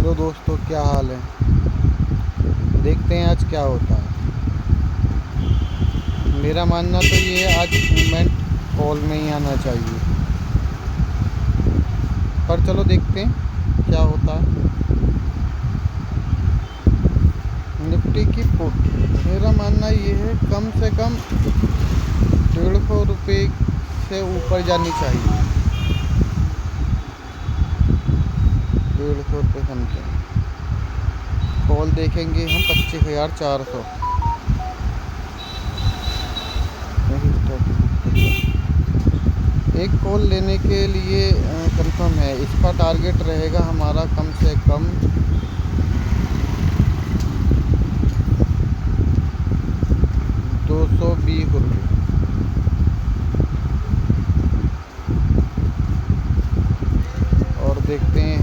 Hello दोस्तों, क्या हाल है। देखते हैं आज क्या होता है। मेरा मानना तो ये है, आज मूवमेंट कॉल में ही आना चाहिए। पर चलो देखते हैं क्या होता है। निफ्टी की पुट, मेरा मानना ये है कम से कम 150 रुपये से ऊपर जानी चाहिए। 150 रुपये समथिंग। कॉल देखेंगे हम 25,400। एक कॉल लेने के लिए कंफर्म है। इसका टारगेट रहेगा हमारा कम से कम 220 रुपये। और देखते हैं